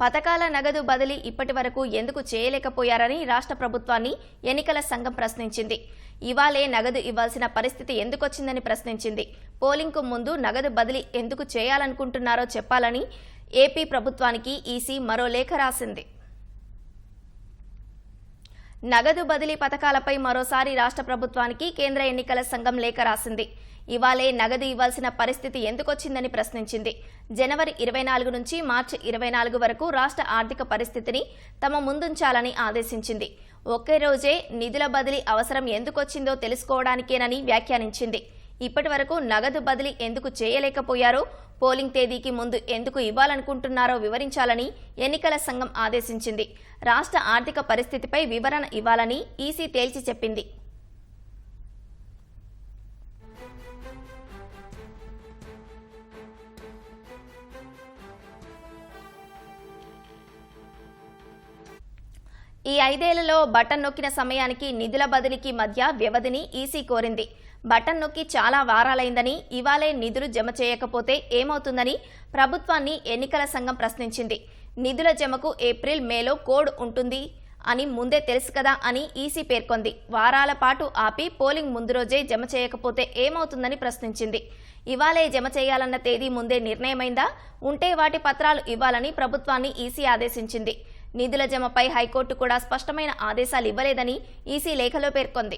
పథకాల నగదు బదిలీ ఇప్పటి వరకు ఎందుకు చేయలేకపోయారని రాష్ట్ర ప్రభుత్వాన్ని ఎన్నికల సంఘం ప్రశ్నించింది. ఇవాళే నగదు ఇవ్వాల్సిన పరిస్థితి ఎందుకొచ్చిందని ప్రశ్నించింది. పోలింగ్కు ముందు నగదు బదిలీ ఎందుకు చేయాలనుకుంటున్నారో చెప్పాలని ఏపీ ప్రభుత్వానికి ఈసీ మరో లేఖ రాసింది. నగదు బదిలీ పథకాలపై మరోసారి రాష్ట్ర ప్రభుత్వానికి కేంద్ర ఎన్నికల సంఘం లేఖ రాసింది. ఇవాళే నగదు ఇవ్వాల్సిన పరిస్థితి ఎందుకొచ్చిందని ప్రశ్నించింది. జనవరి 24 నుంచి మార్చి 24 వరకు రాష్ట్ర ఆర్థిక పరిస్థితిని తమ ముందుంచాలని ఆదేశించింది. ఒకే రోజే నిధుల బదిలీ అవసరం ఎందుకొచ్చిందో తెలుసుకోవడానికేనని వ్యాఖ్యానించింది. ఇప్పటి వరకు నగదు బదిలీ ఎందుకు చేయలేకపోయారో, పోలింగ్ తేదీకి ముందు ఎందుకు ఇవ్వాలనుకుంటున్నారో వివరించాలని ఎన్నికల సంఘం ఆదేశించింది. రాష్ట్ర ఆర్థిక పరిస్థితిపై వివరణ ఇవ్వాలని ఈసీ తేల్చి చెప్పింది. ఈ 5 ఏళ్లలో బటన్ నొక్కిన సమయానికి నిధుల బదిలీకి మధ్య వ్యవధిని ఈసీ కోరింది. బటన్ నొక్కి చాలా వారాలైందని, ఇవాళే నిధులు జమ చేయకపోతే ఏమవుతుందని ప్రభుత్వాన్ని ఎన్నికల సంఘం ప్రశ్నించింది. నిధుల జమకు ఏప్రిల్, మేలో కోడ్ ఉంటుంది అని ముందే తెలుసు కదా అని ఈసీ పేర్కొంది. వారాల పాటు ఆపి పోలింగ్ ముందు రోజే జమ చేయకపోతే ఏమవుతుందని ప్రశ్నించింది. ఇవాళే జమ చేయాలన్న తేదీ ముందే నిర్ణయమైందా? ఉంటే వాటి పత్రాలు ఇవ్వాలని ప్రభుత్వాన్ని ఈసీ ఆదేశించింది. నిధుల జమపై హైకోర్టు కూడా స్పష్టమైన ఆదేశాలు ఇవ్వలేదని ఈసీ లేఖలో పేర్కొంది.